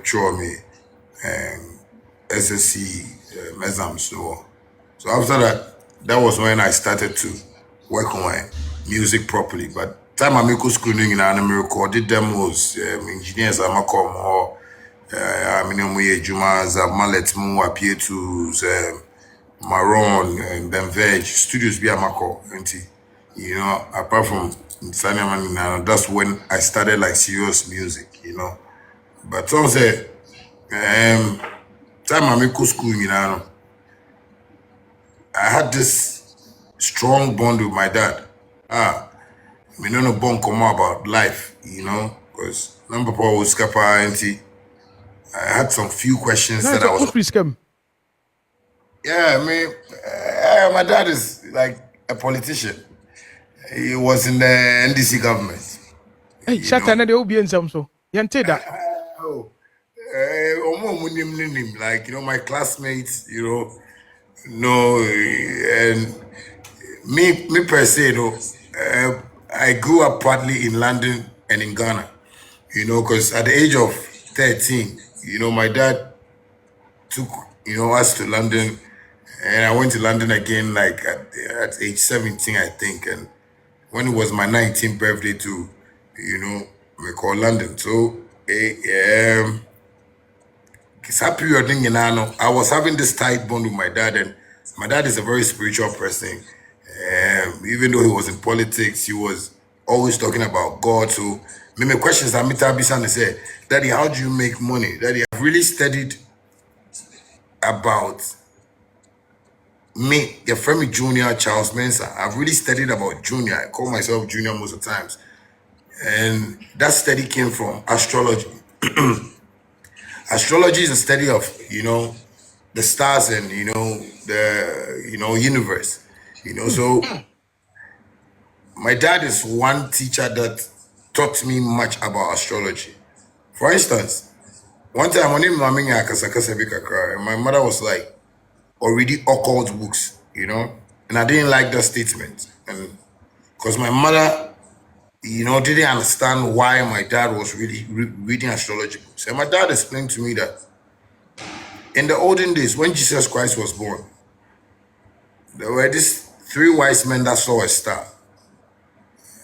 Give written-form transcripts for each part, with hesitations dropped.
show me SSC exams. So after that, that was when I started to work on my music properly. But time I make school in an recorded demos, engineers I'm a come or I mean we Jumas, Mallet Mu appear to Maron and then Veg studios be a mako, you know, apart from Sanya, that's when I started like serious music, you know. But some say time I make school, you know, I had this strong bond with my dad. We don't know bond come about life, you know, because number four was Scapa and I had some few questions Nice. that I was. Yeah, I mean, my dad is like a politician. He was in the NDC government. Hey, Shatta, na de obi ensam so. Yente da. Oh, like, you know, my classmates, you know, no, and me per se, you know, I grew up partly in London and in Ghana, you know, because at the age of 13, you know, my dad took, you know, us to London, and I went to London again, like at age 17, I think, and when it was my 19th birthday to, you know, we call London. So, it's that period thing, you know, I was having this tight bond with my dad, and my dad is a very spiritual person. Even though he was in politics, he was always talking about God. So, many questions that Mita Bisan said, Daddy, how do you make money? Daddy, I've really studied about me, your friend Junior Charles Mensah. I've really studied about Junior. I call myself Junior most of the times. And that study came from astrology. Astrology is a study of, you know, the stars and, you know, the, you know, universe. You know, so my dad is one teacher that taught me much about astrology. For instance, one time when my mother was like, already occult books, you know, and I didn't like that statement. And because my mother, you know, didn't understand why my dad was really reading astrology books. And my dad explained to me that in the olden days, when Jesus Christ was born, there were these three wise men that saw a star.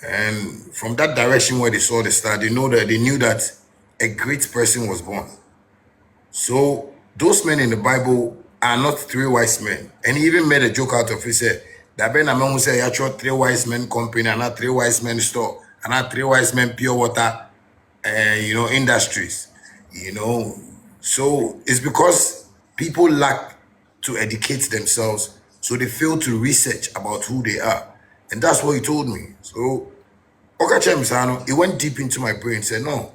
And from that direction where they saw the star, they knew that a great person was born. So those men in the Bible are not three wise men. And he even made a joke out of it. Said, that Ben Amon say actual three wise men company and not three wise men store and not three wise men pure water you know, industries. You know. So it's because people lack to educate themselves, so they fail to research about who they are. And that's what he told me. So Okachem it went deep into my brain, said, no,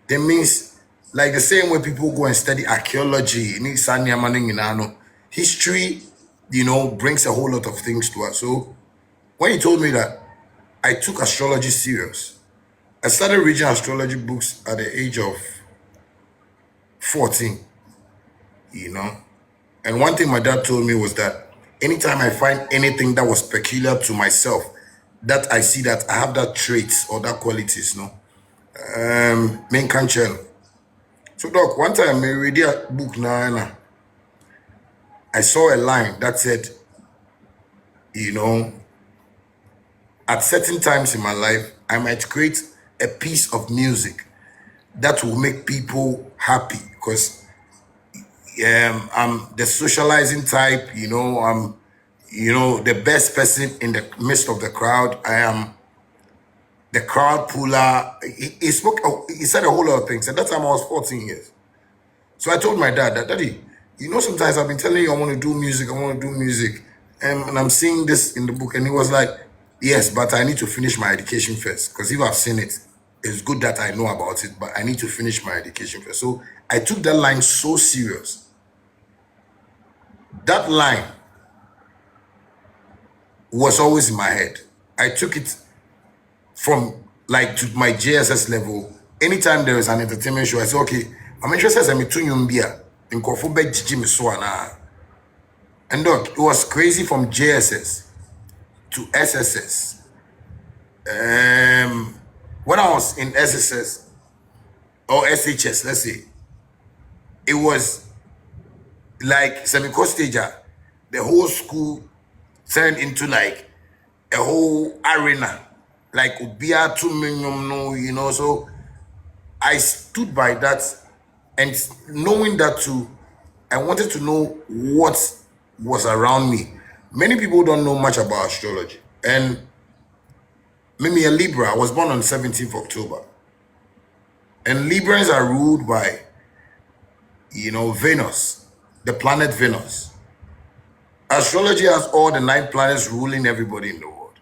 that means like the same way people go and study archaeology, history, you know, brings a whole lot of things to us. So when he told me that, I took astrology serious. I started reading astrology books at the age of 14, you know. And one thing my dad told me was that anytime I find anything that was peculiar to myself, that I see that I have that traits or that qualities, no, main channel. So, Doc, one time I read a book now, I saw a line that said, you know, at certain times in my life, I might create a piece of music that will make people happy because I'm the socializing type, you know, I'm, you know, the best person in the midst of the crowd. I am the crowd puller. He spoke, he said a whole lot of things. At that time, I was 14 years. So I told my dad that, Daddy, you know, sometimes I've been telling you I want to do music, and I'm seeing this in the book. And he was like, yes, but I need to finish my education first. Because if I've seen it, it's good that I know about it, but I need to finish my education first. So I took that line so serious. That line was always in my head. I took it from like to my JSS level. Anytime there is an entertainment show, I say, okay, I'm interested in Mitunyumbia in Kofube Jim Swana. And look, it was crazy from JSS to SSS. When I was in SSS or SHS, let's say, it was like semi-costager. The whole school turned into like a whole arena, like ubia 2 million, no, So I stood by that, and knowing that too, I wanted to know what was around me. Many people don't know much about astrology, and maybe a Libra. I was born on 17th October, and Librans are ruled by Venus, the planet Venus. Astrology has all the 9 planets ruling everybody in the world.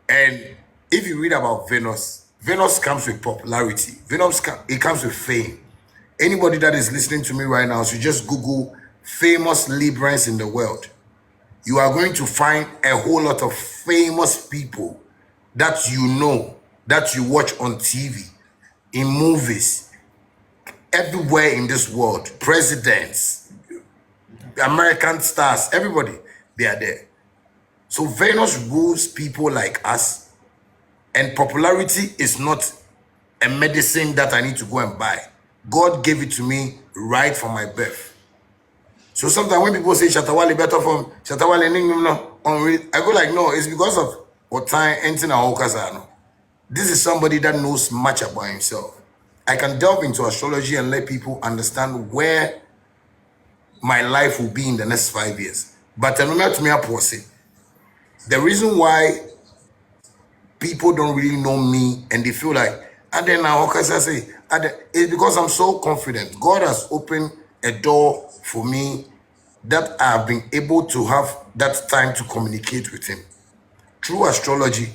And if you read about Venus, Venus comes with popularity. It comes with fame. Anybody that is listening to me right now, so just Google famous Librans in the world. You are going to find a whole lot of famous people that that you watch on TV, in movies, everywhere in this world. Presidents, American stars, everybody, they are there. So Venus rules people like us, and popularity is not a medicine that I need to go and buy. God gave it to me right from my birth. So sometimes when people say Shatta Wale better from Shatta Wale, I go like, no, it's because of what time entering our okazano. This is somebody that knows much about himself. I can delve into astrology and let people understand where my life will be in the next 5 years. But to me, the reason why people don't really know me and they feel like, and then now say, it's because I'm so confident. God has opened a door for me that I've been able to have that time to communicate with Him. Through astrology,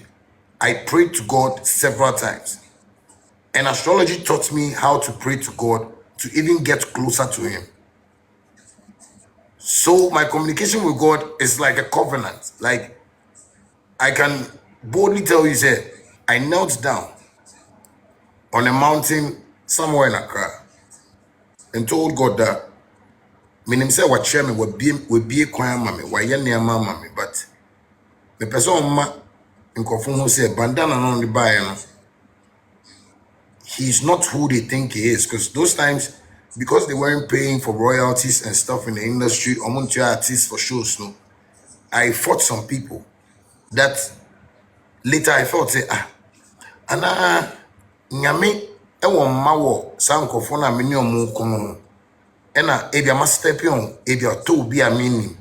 I prayed to God several times. And astrology taught me how to pray to God to even get closer to Him. So my communication with God is like a covenant. Like I can boldly tell you, say, I knelt down on a mountain somewhere in Accra and told God that meaning say what chairman would be a choir mammy, why near mammy, but the person in Kofun who say bandana on the buy, he's not who they think he is. Because those times, because they weren't paying for royalties and stuff in the industry, or artists for shows, no, I fought some people that later I felt say, ana nyame ewo mma wo sankofo na meni omu kono ena ebia ma step on ebia to be a meaning.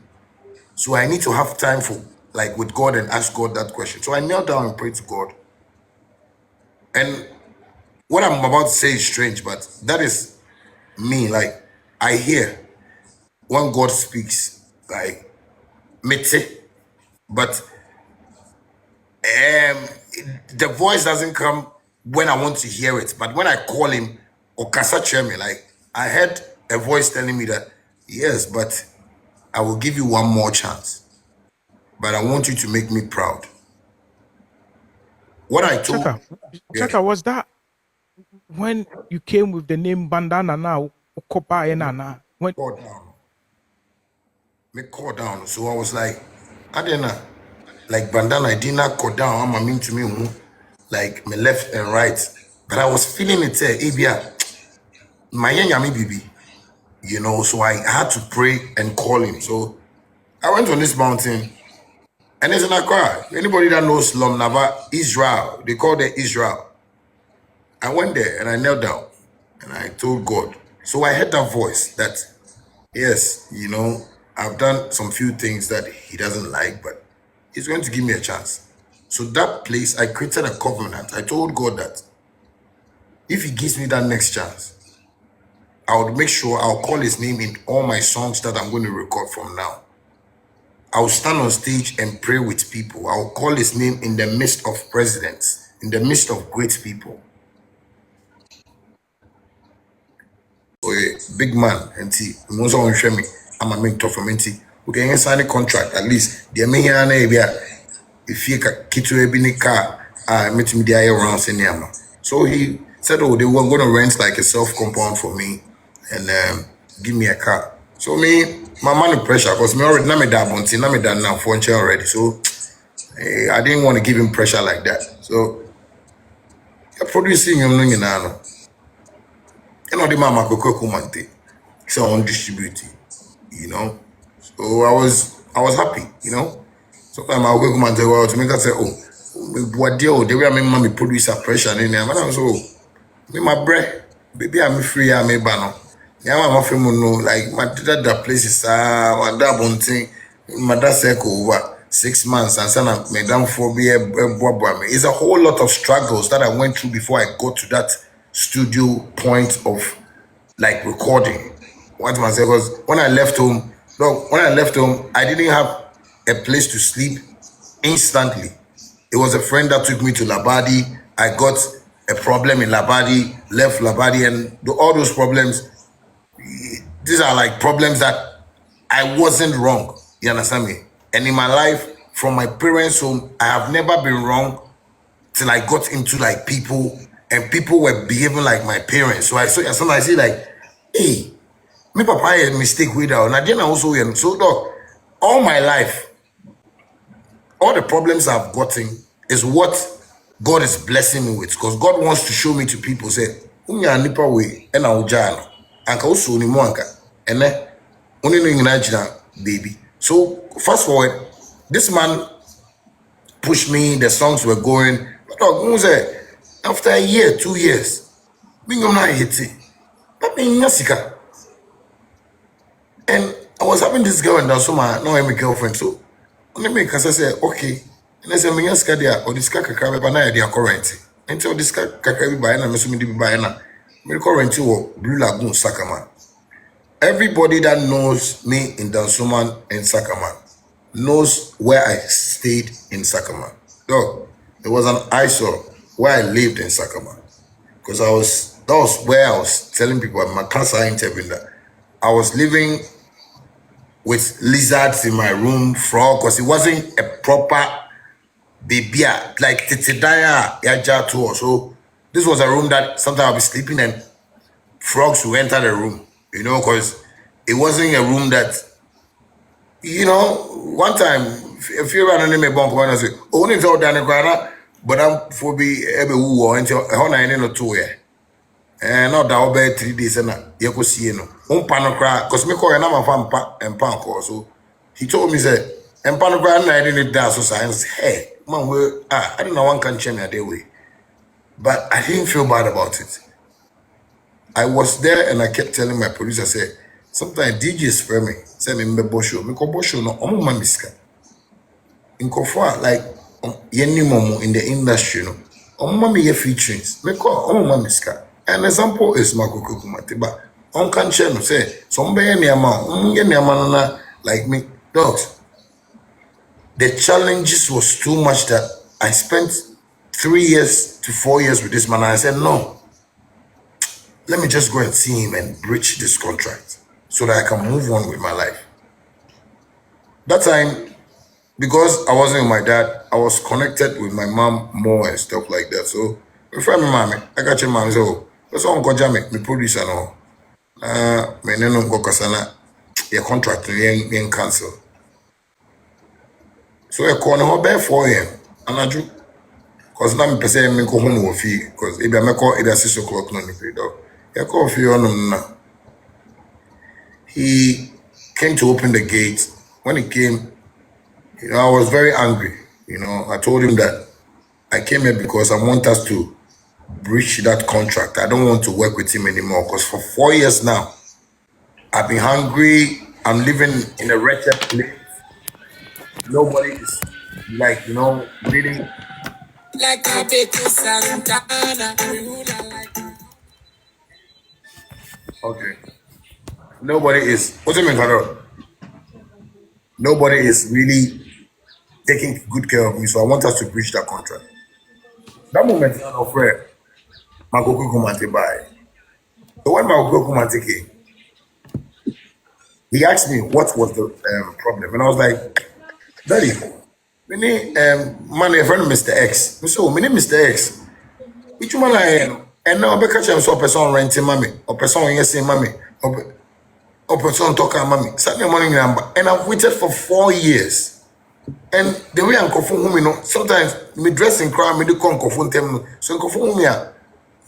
So I need to have time for like with God and ask God that question. So I knelt down and prayed to God. And what I'm about to say is strange, but that is me. Like I hear when God speaks, like mete, but the voice doesn't come when I want to hear it. But when I call Him or Kasa me, like I heard a voice telling me that yes, but I will give you one more chance. But I want you to make me proud. What I told, Shatta, yeah, Shatta, was that when you came with the name Bandana now, Okopa Enana? When call down, make call down. So I was like, I didn't know. Like bandana, I did not call down. I'm mean to me, like my left and right. But I was feeling it there. Abia, my yami bibi, So I had to pray and call Him. So I went on this mountain, and it's in Accra. Anybody that knows Lom Nava, Israel, they call it Israel. I went there and I knelt down and I told God. So I heard that voice that, yes, I've done some few things that He doesn't like, but He's going to give me a chance. So that place, I created a covenant. I told God that if He gives me that next chance, I would make sure I'll call His name in all my songs that I'm going to record from now. I'll stand on stage and pray with people. I'll call His name in the midst of presidents, in the midst of great people. Big man, and see, most of them me. I'm a mentor from NT. We can sign a contract at least. The me here na if you kitu ebini car, meet me there around Senyama. So he said, oh, they were going to rent like a self compound for me and give me a car. So me, my money pressure, because me already na me that bunty, na me that now for already. So I didn't want to give him pressure like that. So you're producing him, you know, the mama Okraku Mantey. So on distribute it, you know. So I was happy. Sometimes I'll go and tell well to make us say, oh, what deal? The way I make mommy produce a pressure in there. Man, I'm so me my bread, baby, I'm free. I'm a banner. Yeah, I'm off him no like my dad that places my dad bunting, my dad said over 6 months and son of madam for me it's a whole lot of struggles that I went through before I got to that studio point of like recording. What man say was when I left home, no, when I left home, I didn't have a place to sleep instantly. It was a friend that took me to Labadi. I got a problem in Labadi, left Labadi, and all those problems, these are like problems that I wasn't wrong. You understand me? And in my life, from my parents' home, I have never been wrong till I got into like people, and people were behaving like my parents. So sometimes I see like, hey, me papa had a mistake with that. And I didn't also so dog, all my life, all the problems I've gotten is what God is blessing me with. Because God wants to show me to people, say, unya nipa way, and I'll jano. Anka usu ni mwanka. And then, only no nyina baby. So, fast forward, this man pushed me, the songs were going. But dog, who say, after a year, 2 years, me not hit it. But me nyasika. And I was having this girl and that's my no my girlfriend. So let me because I said, okay. And I said, me ask dia or this kakra be na dia current. Until this kakra be buy na me so me be buy na. Me current wo Blue Lagoon Sakaman. Everybody that knows me in Dansoman and Sakaman knows where I stayed in Sakaman. Dog, it was an eyesore where I lived in Sakaman. Because that was where I was telling people at my cancer interview that I was living with lizards in my room, frog, because it wasn't a proper baby, like Titidaya Yaja tour. So this was a room that sometimes I'll be sleeping and frogs will enter the room, because it wasn't a room that, one time, if you're running a bunk, I say, only told Danny Grana, but I'm for be able woo until a honor and two year. And not that over 3 days and you could see no. Panocra, because me call a number of and panco. So he told me, say, and panocra, I didn't dance so science. Hey, man, I don't know one can change a day way. But I didn't feel bad about it. I was there and I kept telling my producer, say, sometimes DJs for me, say me bosho, me ko bosho no omo miska. In Kofa, like yenny momo in the industry, no. Omo me ye featurings, me ko omo miska. An example is Okraku but on can channel say somebody near man like me. Dogs. The challenges was too much that I spent 3 years to 4 years with this man. And I said, no, let me just go and see him and breach this contract so that I can move on with my life. That time, because I wasn't with my dad, I was connected with my mom more and stuff like that. So, before my mommy, I got your mom, so that's all Uncle Jamie, my producer, no. My name is Kasana, your contract, you cancel. So, I call her back for him, and I do. Because now I'm saying, I go home with you, because if I call it at 6 o'clock, no, I call for you on him. He came to open the gate. When he came, I was very angry. I told him that I came here because I want us to breach that contract. I don't want to work with him anymore because for 4 years now, I've been hungry. I'm living in a wretched place. Nobody is like, really. Like a bit Santana. Okay. Nobody is, what's it mean, Carol? Nobody is really taking good care of me. So I want us to breach that contract. That moment, I'm afraid, my Goku Kumante buy. So when my Goku Kumante came, he asked me what was the problem. And I was like, Daddy, my name, my friend Mr. X. I said, oh, my name Mr. X. Which one I am? And now I catch him so person renting mommy, or person yes mommy, or person talking mommy. Saturday morning number. And I've waited for 4 years. And the way I'm confused, sometimes me dressing crowd, me do come confuse them. So confuse me,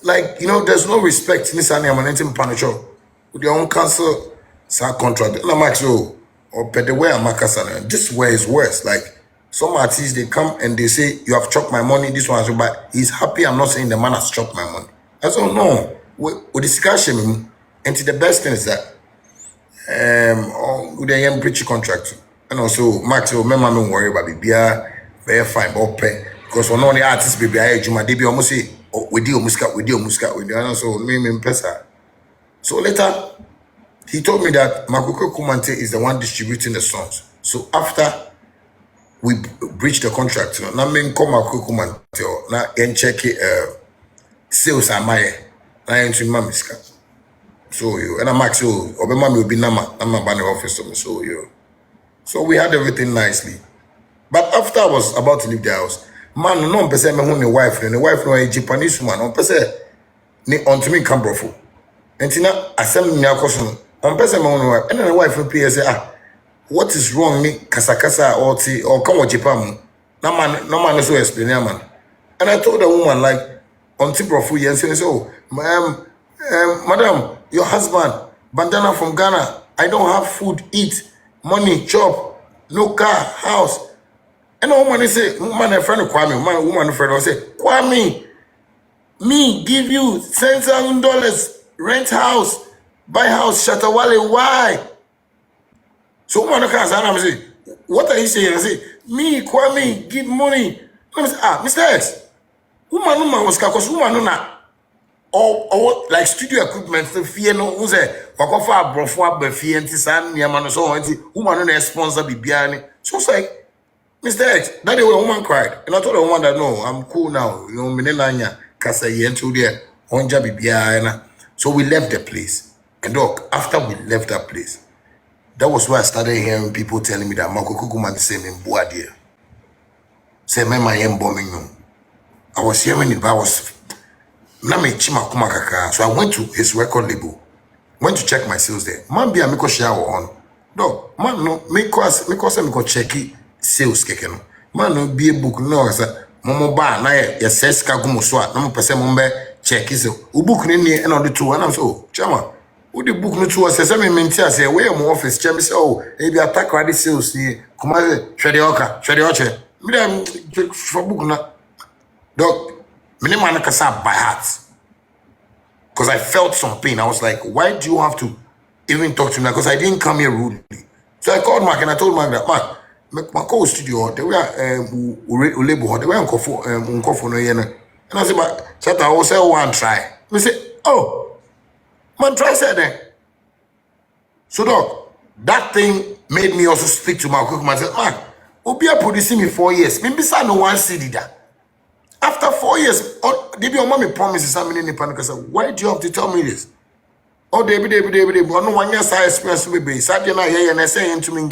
like, there's no respect in this animal and anything panacho. With your own cancel some contract. And I'm actually, or per the way I'm this way is worse. Like some artists, they come and they say, you have chopped my money, this one, but he's happy. I'm not saying the man has chopped my money. I said, oh, no. With discussion, and the best thing is that with the young preach contract. And also, Max, remember, don't worry about it. Be very fine, but pay. Because when all the artists, baby, I Juma, they be almost say, oh, we deal muska, we deal muska, we deal. And so, me, pesa. So later, he told me that Okraku Mantey is the one distributing the songs. So after we breached the contract, now me come Okraku Mantey, now and check sales am I now into mamiska. So you and I'm actually Obama will be nama banner office to me. So you. So we had everything nicely. But after I was about to leave the house, man, no person me who wife, and the wife no a Japanese woman, no person ne onto me come brofo. And tina asem nya koso on person me who wife, and the wife no say what is wrong me kasakasa or come with Japan. No man so explain man. And I told the woman like on tip of food and say, oh, madam, your husband, bandana from Ghana, I don't have food, eat, money, chop, no car, house. And the woman say, woman, a friend of Kwame, woman, friend, I say, Kwame, me give you $10,000, rent house, buy house, Shatta, Wale, why? So woman comes and I say, what are you saying? I say, me, Kwame, give money. I say, Mr. X, woman was because woman no or like studio equipment to fear no who say wakofa brofo abafie anti san niam no so anti woman no sponsor bibiani. So it's like Mr. X, that day when woman cried, and I told the woman that no, I'm cool now. You know, Minelanya, Kasa Yentu there, Onja Bibiana. So we left the place. And look, after we left that place, that was where I started hearing people telling me that Okraku man say me Boadia. Say me my bombing no. I was hearing it, but I was na me chima kuma kaka. So I went to his record label, went to check my sales there. Man be a miko share on. No, man no, me cause check it sales keke no. Man no be a book no sa momo ba na ye ses ka gumo so a na mo pese mo be check it. U book ni ni and on the two and I'm so chama. Who the book no two say me mentia say where my office check me say oh e be attack ready sales ni kuma hwede oche. Me dem for book na dog me man kasa by heart. Because I felt some pain. I was like, why do you have to even talk to me? Because I didn't come here rudely. So I called Mark and I told Mark that, Mark, my co-studio, they were label, they were uncomfortable. And I said, but Shatta, I will say, one try. We said, oh, man, try said that. So, dog, that thing made me also speak to my cook. I said, Mark, Obia producing me 4 years. Maybe I no one CD that. After 4 years, did your mommy promises something in the panic? I said, why do you have to tell me this? Oh, David, but no 1 year side experience to be Saturday night here and I say into me.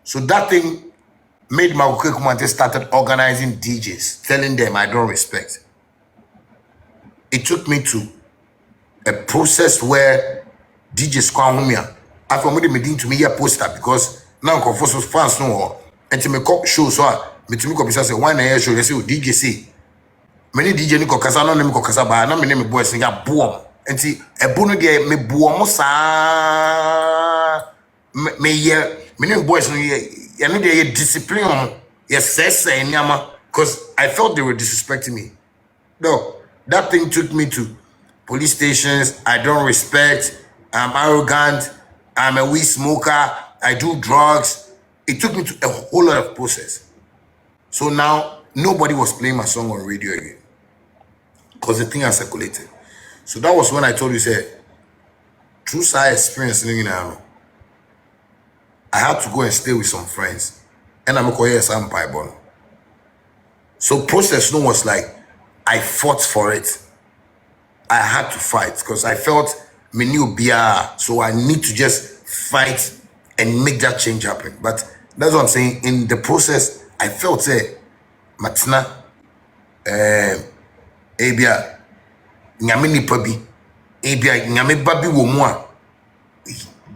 So that thing made my Okraku started organizing DJs, telling them I don't respect. It took me to a process where DJs come home here. After me meeting to me here poster because now confused fans no and to me cop show so me to me copy say one year show they say DJ say many DJ ni kokasa no me kokasa ba na me ne me boys nga boom enti ebo no de me boom sa me ye me ne boys no ye no de discipline on yes say nyama because I felt they were disrespecting me. No, that thing took me to police stations. I don't respect, I'm arrogant, I'm a weed smoker, I do drugs. It took me to a whole lot of process. So now nobody was playing my song on radio again. Because the thing has circulated. So that was when I told you, say, through side experience, I had to go and stay with some friends. And I'm going to some Bible. So process no was like, I fought for it. I had to fight because I felt me new beer. So I need to just fight and make that change happen. But that's what I'm saying. In the process, I felt, say, Matina, Abia, nyame nipa bi ebia nyame ba bi wo mu a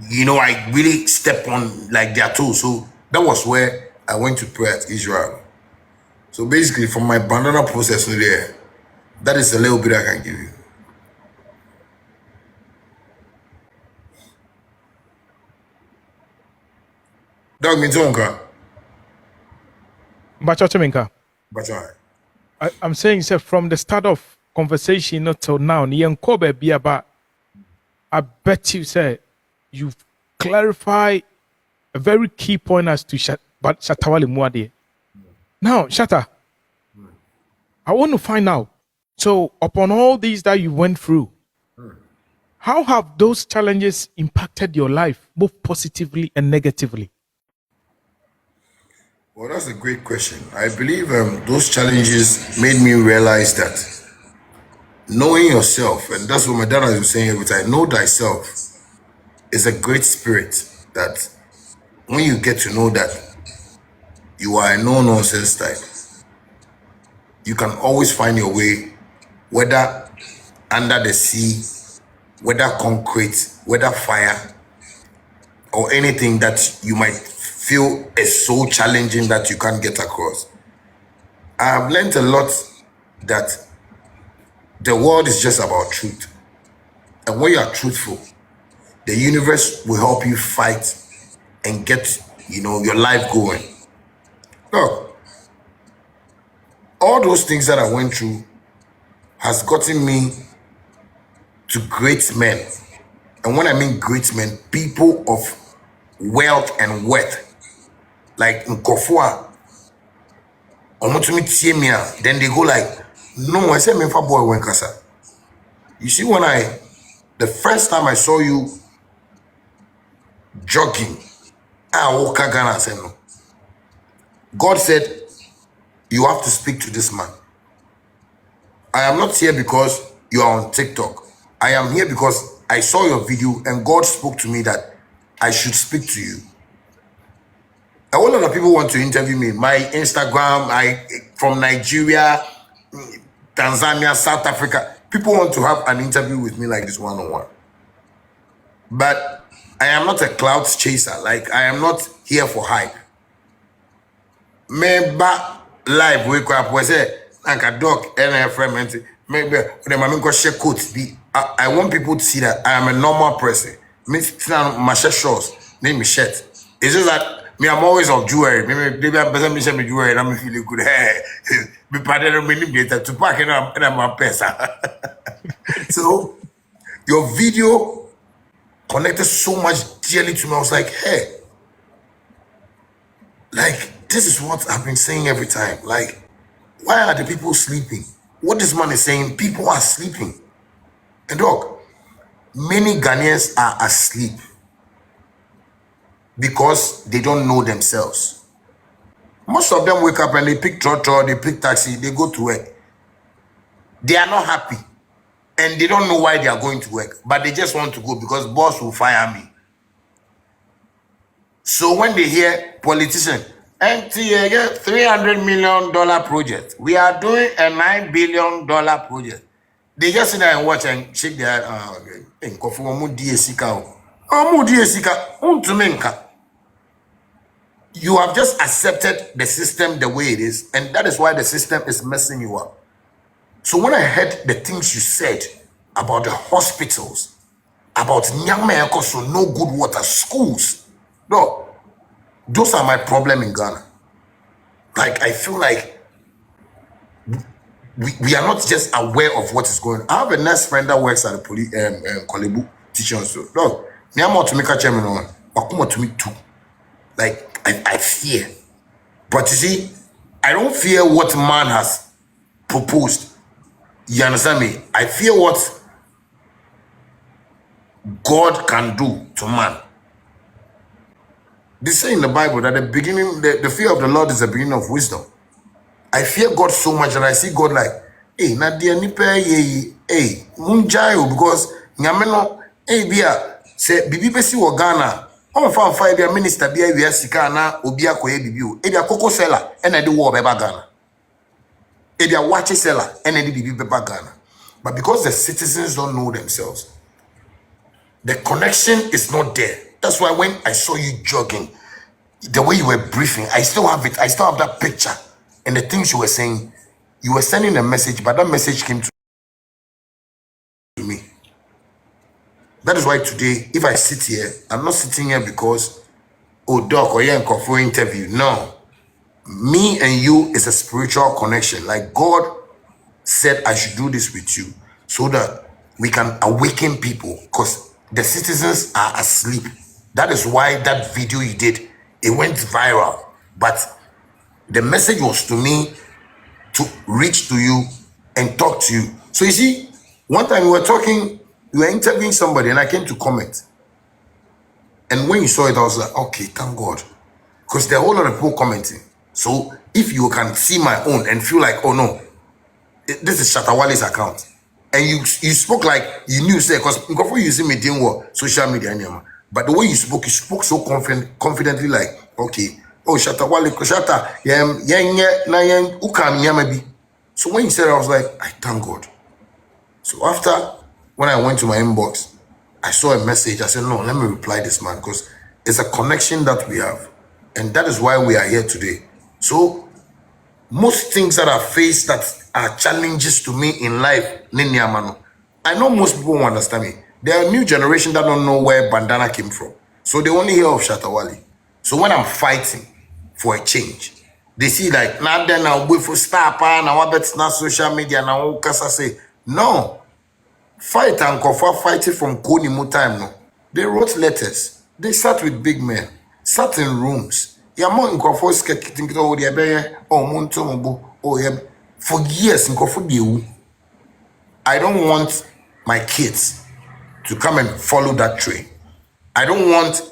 you know I really step on like their toes. So that was where I went to pray at Israel. So basically from my bandana process there, that is a little bit I can give you. Dog me tonka. But Chochominka, But I'm saying, sir, from the start of conversation not till now, Kobe be about. I bet you, sir, you've clarified a very key point as to but Shatawali Muadi. Now, Shatta, I want to find out. So, upon all these that you went through, how have those challenges impacted your life, both positively and negatively? well, that's a great question. I believe those challenges made me realize that knowing yourself, and that's what my dad was saying every time, know thyself is a great spirit that when you get to know that you are a no-nonsense type, you can always find your way, whether under the sea, whether concrete, whether fire, or anything that you might feel is so challenging that you can't get across. I have learned a lot that the world is just about truth. And when you are truthful, the universe will help you fight and get, your life going. Look, all those things that I went through has gotten me to great men. And when I mean great men, people of wealth and worth. Like Nkofua, then they go like, no, I said, Memfa boy Wenkasa. You see, the first time I saw you jogging, I woke up Ghana and said, no. God said, you have to speak to this man. I am not here because you are on TikTok. I am here because I saw your video and God spoke to me that I should speak to you. A whole lot of people want to interview me. My Instagram, from Nigeria, Tanzania, South Africa. People want to have an interview with me like this one-on-one. But I am not a clout chaser. Like, I am not here for hype. Maybe live wake up we say like a dog and a friend maybe the mama go share coats be I want people to see that I am a normal person. Me my shirt shorts, name me shirt. It's just that me I'm always of jewelry. Maybe I'm better me share me jewelry and I'm feeling good. Hey, be pardon me later to pack and I'm my pesa. So your video connected so much dearly to me. I was like, hey. Like, this is what I've been saying every time. Like, why are the people sleeping? What this man is saying, people are sleeping. And dog, many Ghanaians are asleep because they don't know themselves. Most of them wake up and they pick trotro, they pick taxi, they go to work. They are not happy. And they don't know why they are going to work. But they just want to go because boss will fire me. So when they hear politician, MTA $300 million project. We are doing a $9 billion project. They just sit there and watch and shake their head. You have just accepted the system the way it is, and that is why the system is messing you up. So when I heard the things you said about the hospitals, about Nyame so no good water, schools, no. Those are my problem in Ghana. Like, I feel like we are not just aware of what is going on. I have a nurse friend that works at the police, Kolebu teaching us. Look, me I'm to make a chairman on. Wakuma to me too. Like, I fear. But you see, I don't fear what man has proposed. You understand me? I fear what God can do to man. They say in the Bible that the fear of the Lord is the beginning of wisdom. I fear God so much that I see God like, hey, Nadia Nipe, hey, Munjayo, because Nyameno, hey, Bia, say, Bibi Besi wa Ghana, I'm a 5 year minister, Bia, we are Sikana, Obia, Koe, Bibu, Edia Coco seller, and I do war Beba Ghana. Edia watch seller, and I did Bibi Beba Ghana. But because the citizens don't know themselves, the connection is not there. That's why when I saw you jogging, the way you were briefing, I still have it. I still have that picture. And the things you were saying, you were sending a message, but that message came to me. That is why today, if I sit here, I'm not sitting here because oh doc or yeah for interview. No. Me and you is a spiritual connection. Like God said I should do this with you so that we can awaken people because the citizens are asleep. That is why that video you did, it went viral. But the message was to me to reach to you and talk to you. So you see, one time we were talking, we were interviewing somebody and I came to comment. And when you saw it, I was like, okay, thank God. Because there are a whole lot of people commenting. So if you can see my own and feel like, oh no, this is Shatta Wale's account. And you spoke like you knew, say, because before you see me doing what social media anymore. But the way you spoke so confidently, like, okay, oh Shatta Wale, Shatta, maybe. So when you said it, I was like, I thank God. So after when I went to my inbox, I saw a message. I said, no, let me reply this man because it's a connection that we have. And that is why we are here today. So most things that I face that are challenges to me in life, I know most people won't understand me. There are new generation that don't know where bandana came from. So they only hear of Shatta Wale. So when I'm fighting for a change, they see like, now then I'll wait for star power, now I bet not social media, now Kasa say, no. Fight and Kofa fighting from Konimu time, no. They wrote letters. They sat with big men, sat in rooms. Yamo in Kofo's think oh the oh Montomo oh yeah. For years in Kofo Diu. I don't want my kids to come and follow that train. I don't want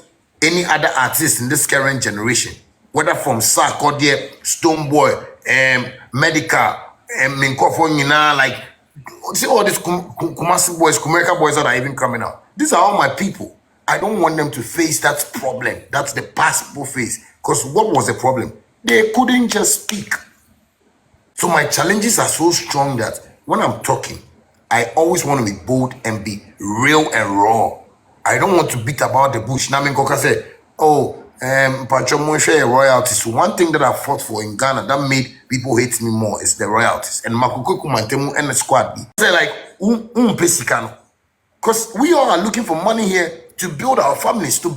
any other artist in this current generation, whether from Sack or there, Stoneboy, Medical, Minkofo, like see all these Kumasi boys, Kumerica boys that are even coming out. These are all my people. I don't want them to face that problem. That's the past people face. Because what was the problem? They couldn't just speak. So my challenges are so strong that when I'm talking, I always want to be bold and be real and raw. I don't want to beat about the bush. Now, I say, oh, royalties. So one thing that I fought for in Ghana that made people hate me more is the royalties. And Makukuku Mantey and the squad. Say like, because we all are looking for money here to build our families, to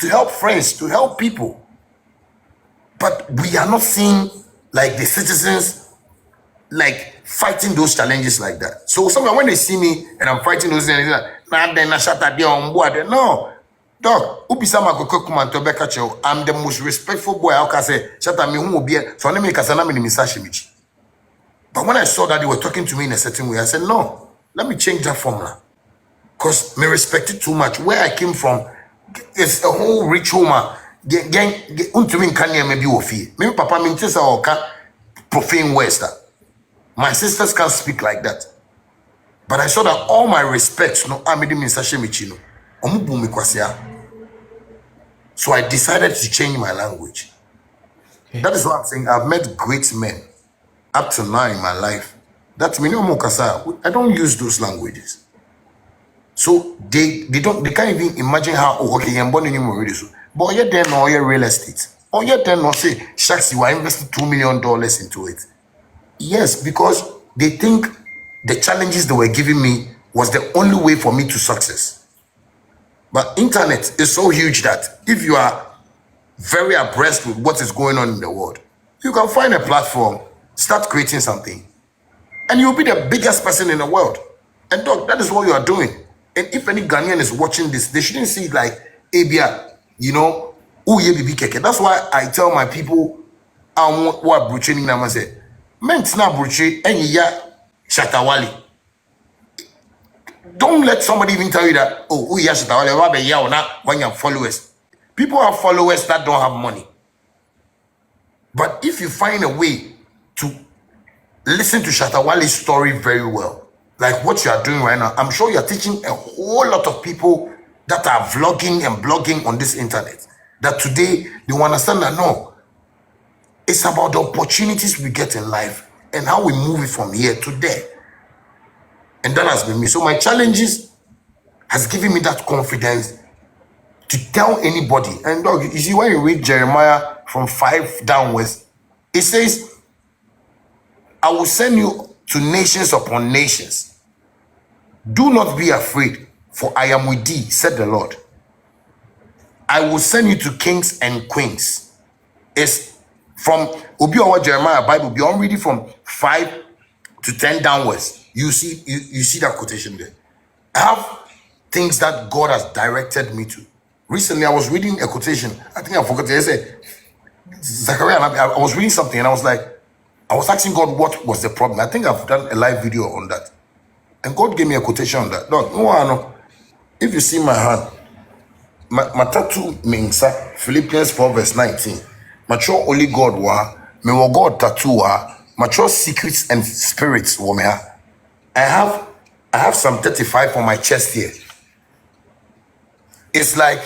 help friends, to help people. But we are not seeing like the citizens like fighting those challenges like that. So sometimes when they see me and I'm fighting those things, nah, then I Shatta there on board. No, dog, I'm the most respectful boy. I can say, Shatta me who will be so let me kasana me misashimichi. But when I saw that they were talking to me in a certain way, I said, no, let me change that formula. Because me respect it too much. Where I came from, it's a whole rich woman. Untumin kanya maybe ofi. Maybe papa mintesa oka profane words that. My sisters can't speak like that. But I saw that all my respects, no, so I decided to change my language. Okay. That is what I'm saying. I've met great men up to now in my life. That's me. I don't use those languages. So they can't even imagine how, oh, okay, I'm born in already. But yet then no real estate. Or yet then no say, shucks, you are investing $2 million into it. Yes, because they think the challenges they were giving me was the only way for me to success. But internet is so huge that if you are very abreast with what is going on in the world, you can find a platform, start creating something, and you'll be the biggest person in the world. And dog, that is what you are doing. And if any Ghanaian is watching this, they shouldn't see it like Abia, you know, that's why I tell my people, I want what Bruchini Nama say. Mentina Bruchi and ya Shatta Wale. Don't let somebody even tell you that, oh, yeah, Shatta Wale, when you have followers. People have followers that don't have money. But if you find a way to listen to Shatta Wale's story very well, like what you are doing right now, I'm sure you're teaching a whole lot of people that are vlogging and blogging on this internet. That today, they will understand that, no, it's about the opportunities we get in life and how we move it from here to there. And that has been me. So my challenges has given me that confidence to tell anybody. And dog, you see, when you read Jeremiah from 5 downwards, it says, I will send you to nations upon nations. Do not be afraid, for I am with thee, said the Lord. I will send you to kings and queens. It's from Obi or Jeremiah Bible. Beyond reading from 5 to 10 downwards. You see that quotation there. I have things that God has directed me to. Recently, I was reading a quotation. I think I forgot it. I said, Zachariah, I was reading something and I was like, I was asking God what was the problem. I think I've done a live video on that. And God gave me a quotation on that. Look, no, if you see my hand, my tattoo means Philippians 4 verse 19. Mature only God wa, me wa God tattoo wa, mature secrets and spirits wa me ha. I have some 35 on my chest here. It's like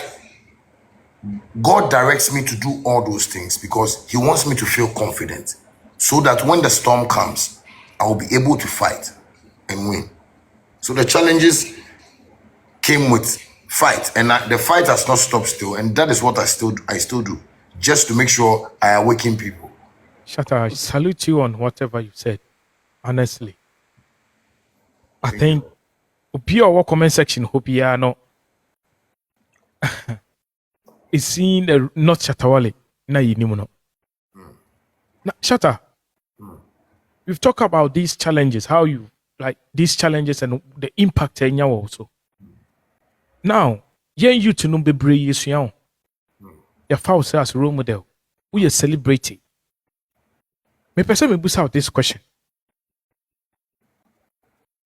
God directs me to do all those things because he wants me to feel confident so that when the storm comes, I will be able to fight and win. So the challenges came with fight, and the fight has not stopped still, and that is what I still do, just to make sure I awaken people. Shatta, I salute you on whatever you said. Honestly, I think your comment section hope you no is seen not Shatta Wale na yinimu no. Now, Shatta, we've talked about these challenges, how you like these challenges and the impact in you also. Now, you to know bebre yesu ya. Your false as role model. We are celebrating. Me person me boost out this question.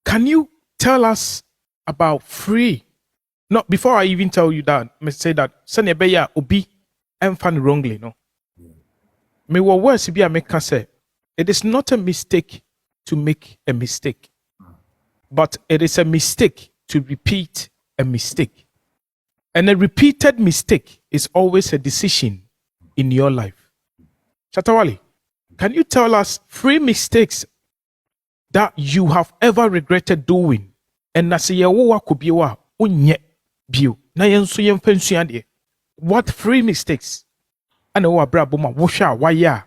Can you tell us about free? No, before I even tell you that, me say that send beya obi and fan wrongly, no. Me what worse be a make say it is not a mistake to make a mistake, but it is a mistake to repeat a mistake. And a repeated mistake is always a decision in your life. Shatta Wale, can you tell us 3 mistakes that you have ever regretted doing? And na se ye wo wa kobi wa onye bio na yenso yemfa nsua de. What 3 mistakes? Ana wo abrabo ma wo hwa wa ya.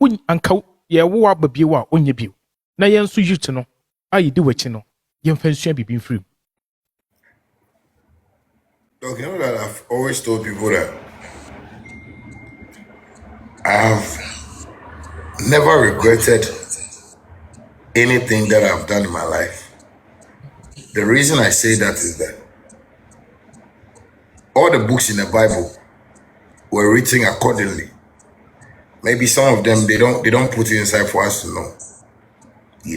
Un anka ye wo wa ba bio wa onye bio. Na yenso youth no ayi di wachi no yemfa nsua bibi mfiri. Look, you know that I've always told people that I've never regretted anything that I've done in my life. The reason I say that is that all the books in the Bible were written accordingly. Maybe some of them they don't put it inside for us to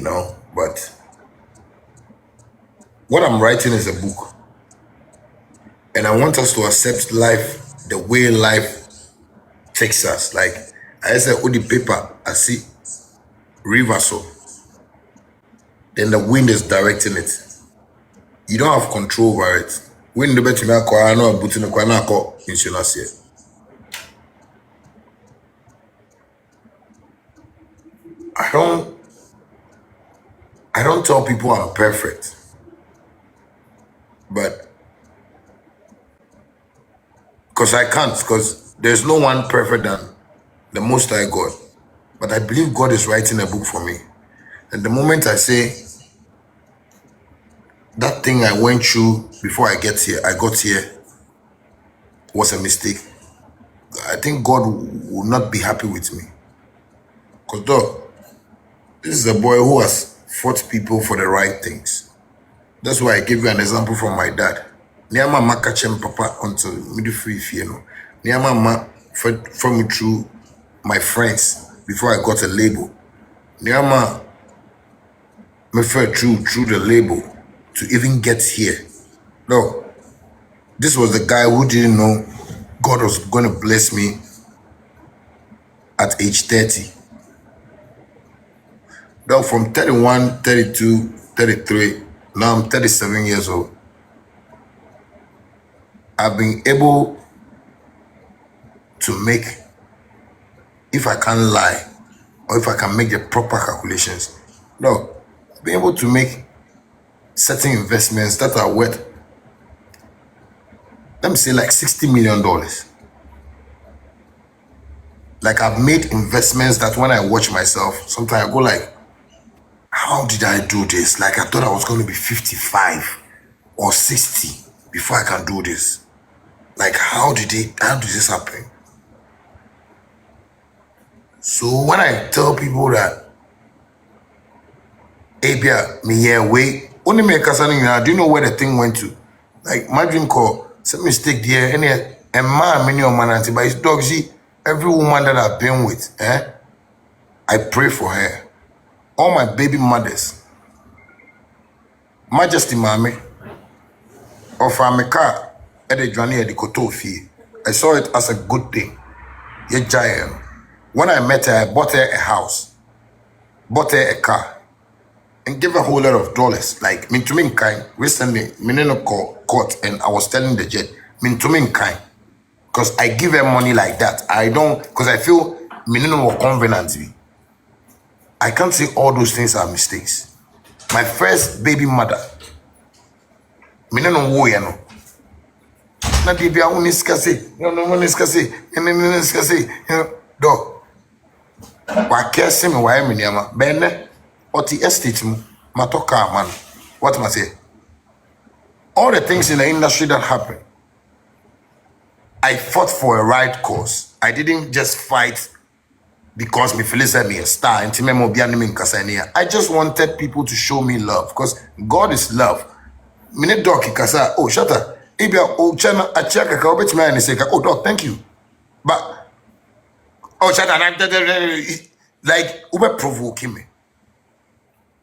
know, but what I'm writing is a book. And I want us to accept life the way life takes us. Like I said, all the paper, I see river so. Then the wind is directing it. You don't have control over it. Wind the better I know but in the insurance here. I don't tell people I'm perfect. But because I can't, because there's no one perfect than the Most High God. But I believe God is writing a book for me. And the moment I say that thing I went through before I got here was a mistake, I think God will not be happy with me. Because though, this is a boy who has fought people for the right things. That's why I gave you an example from my dad. Niama ma kachem papa until middle free you know. Niama ma for me through my friends before I got a label. Niama me fed through the label to even get here. No, this was the guy who didn't know God was going to bless me at age 30. Now from 31, 32, 33, now I'm 37 years old. I've been able to make, if I can't lie, or if I can make the proper calculations, no, be able to make certain investments that are worth, let me say like $60 million. Like I've made investments that when I watch myself, sometimes I go like, how did I do this? Like I thought I was going to be 55 or 60 before I can do this. Like, how does this happen? So when I tell people that, Abia, me yeah, wait, only make us do you know where the thing went to? Like, my dream call, some mistake there, and man, many of my auntie, but it's dog, see, every woman that I've been with, I pray for her. All my baby mothers, Majesty Mami, or from a car, at the journey at the Koto fee. I saw it as a good thing. Yeah, giant. When I met her, I bought her a house, bought her a car, and gave her a whole lot of dollars. Like, me to me kind. Recently, me no court, and I was telling the judge, me to me kind. Because I give her money like that. I don't, because I feel me no more convenient. I can't say all those things are mistakes. My first baby mother, me no wo ya no. Na di bia woni skase, no woni skase, no skase, do. Wa kese me wa me niama. Benne oti estate mu matoka man. What must I say? All the things in the industry that happen, I fought for a right cause. I didn't just fight because me feel say me a star and I just wanted people to show me love because God is love. Minute dog kasa, oh Shatta, ibia oh chana a check a bit man and say, oh dog, thank you. But oh Shatta, like ube provoking me.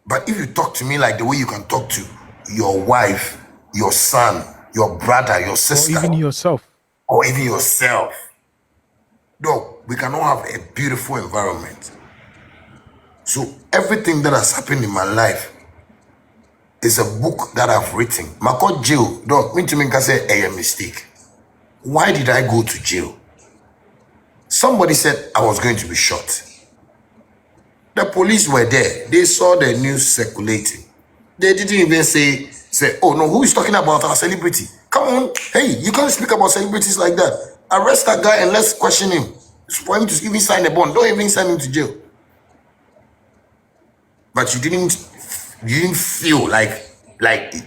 But if you talk to me like the way you can talk to your wife, your son, your brother, your sister, or even yourself, dog, we cannot have a beautiful environment. So everything that has happened in my life is a book that I've written. Mako jail, dog, me to me can say a mistake. Why did I go to jail? Somebody said I was going to be shot. The police were there. They saw the news circulating. They didn't even say, oh no, who is talking about our celebrity? Come on, hey, you can't speak about celebrities like that. Arrest that guy and let's question him. It's for him to even sign a bond. Don't even send him to jail. But you didn't feel like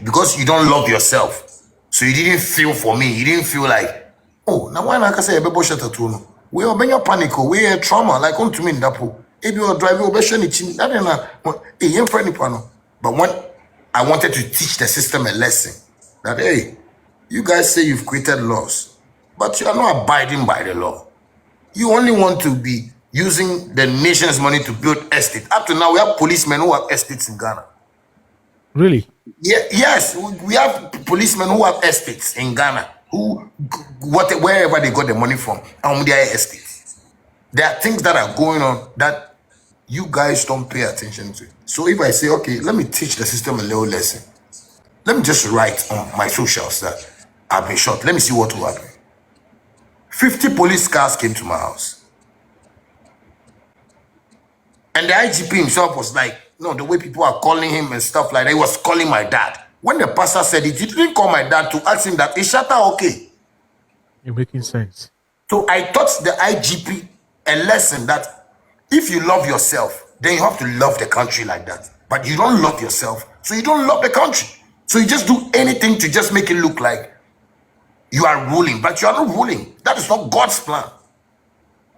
because you don't love yourself, so you didn't feel for me. You didn't feel like, oh, now why not say a baby Shatta too? No, we are being panic. We are trauma. Like on to me in that pool. If you are driving, we are it. That is not. Hey, you friendly panel. But when I wanted to teach the system a lesson, that hey, you guys say you've created laws, but you are not abiding by the law. You only want to be using the nation's money to build estate. Up to now, we have policemen who have estates in Ghana. Really? Yeah, yes, we have policemen who have estates in Ghana, wherever they got the money from, and their estates. There are things that are going on that you guys don't pay attention to. So if I say, okay, let me teach the system a little lesson. Let me just write on my socials that I've been shot. Let me see what will happen. 50 police cars came to my house. And the IGP himself was like, no, the way people are calling him and stuff like that, he was calling my dad. When the pastor said it, he didn't call my dad to ask him that, is Shatta okay? You're making sense. So I taught the IGP a lesson that if you love yourself, then you have to love the country like that. But you don't love yourself, so you don't love the country. So you just do anything to just make it look like you are ruling, but you are not ruling. That is not God's plan.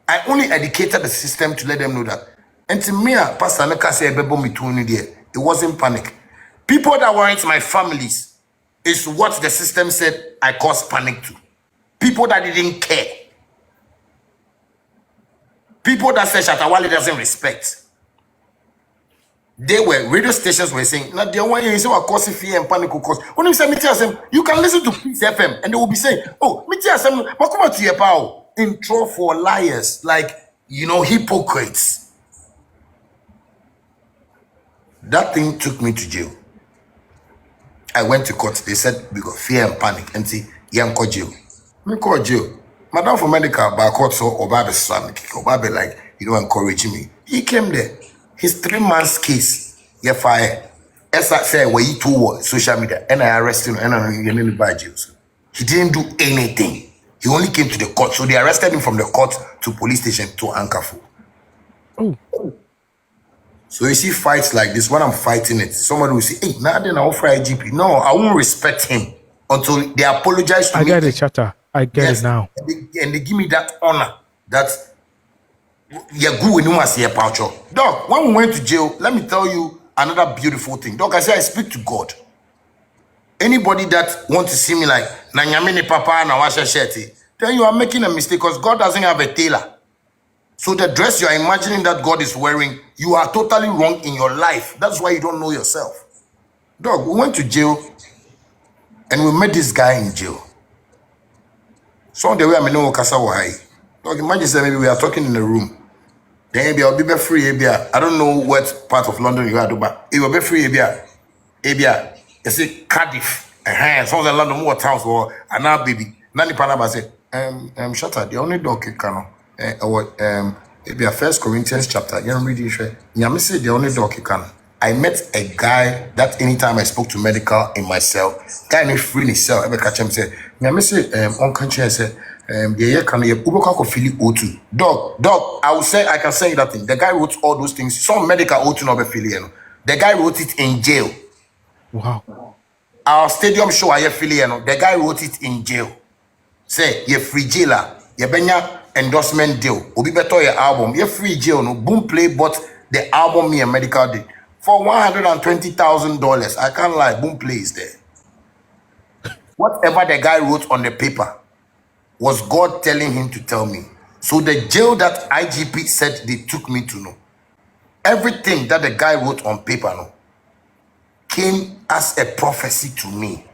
I only educated the system to let them know that. And to me, Pastor Neka said, it wasn't panic. People that weren't my families is what the system said I caused panic to. People that didn't care. People that said Shatta Wale doesn't respect. They were, radio stations were saying, now the one you say what causing fear and panic cause. When you say you can listen to Peace FM and they will be saying, oh, welcome to your power. Intro for liars, like, hypocrites. That thing took me to jail. I went to court. They said we got fear and panic. And see, yeah, call jail. Me call jail. Madam for medical by court so Obabe Swami. Obabe like, encouraging me. He came there. His 3 months case, yeah, fire. As I said, where he too social media, and I arrested him, and I by jail. He didn't do anything. He only came to the court. So they arrested him from the court to police station to Ankafu. Oh. So you see fights like this, when I'm fighting it, somebody will say, hey, now then I'll offer IGP. No, I won't respect him until they apologize to me. I get it, Shatta. I get it Yes, now. and they give me that honor that you're good with as a poucher. Dog, when we went to jail, let me tell you another beautiful thing. Dog, I say I speak to God. Anybody that want to see me like na nyame papa na washa shirt, then you are making a mistake because God doesn't have a tailor. So the dress you are imagining that God is wearing, you are totally wrong in your life. That's why you don't know yourself. Dog, we went to jail and we met this guy in jail. So the way I know Kasa Wahai. Dog, imagine say maybe we are talking in a room. Then maybe I'll be free. I don't know what part of London you are, but it will be free. Ebia, you see Cardiff, some of the London more towns or and now baby. Nani Panaba say, Shatta, the only dog you can or Ebia First Corinthians chapter. You don't read it. Nyame say the only dog you can. I met a guy that anytime I spoke to medical in my cell, guy named free in his cell, ever catch him say, Nyame say, on country, I say, the year can you Uboko feel O2. Dog, I will say I can say that thing. The guy wrote all those things. Some medical O2 no be feeling. The guy wrote it in jail. Wow. Our stadium show I affiliate. The guy wrote it in jail. Say you free jailer, you benya endorsement deal. Obi better your album. You free jail no boom play but the album me a medical deal for $120,000. I can't lie, boom play is there. Whatever the guy wrote on the paper was God telling him to tell me. So the jail that IGP said they took me to know. Everything that the guy wrote on paper no came as a prophecy to me.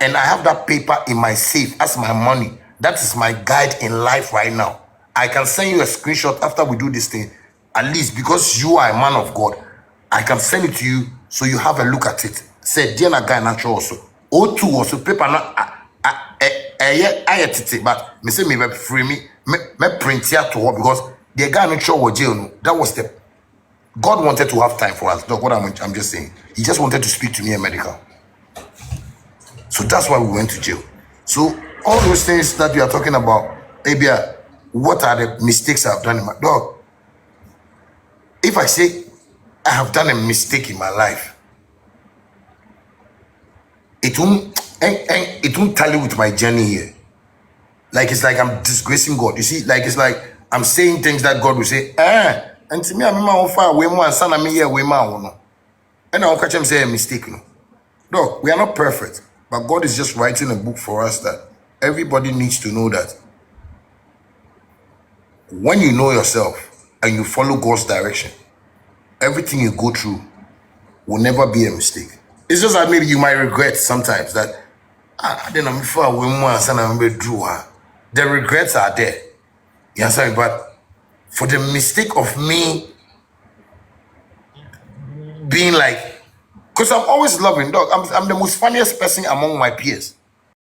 And I have that paper in my safe as my money. That is my guide in life right now. I can send you a screenshot after we do this thing. At least because you are a man of God, I can send it to you so you have a look at it. Say, dear na guy natural also. O2 also paper na but me say me free me print here to work because the guy natural was jail. No, that was the God wanted to have time for us. Look what I'm just saying. He just wanted to speak to me in medical. So that's why we went to jail. So all those things that we are talking about, Abia, what are the mistakes I've done in my dog? If I say I have done a mistake in my life, it won't tally with my journey here. Like it's like I'm disgracing God. You see, like it's like I'm saying things that God will say, and to me, I'm on fire, way more and son of me here, way more. No. And I'll catch him say a mistake. No. No, we are not perfect, but God is just writing a book for us that everybody needs to know that when you know yourself and you follow God's direction, everything you go through will never be a mistake. It's just that maybe you might regret sometimes that I didn't know before the regrets are there. You understand? But for the mistake of me being like, because I'm always loving, dog. I'm the most funniest person among my peers.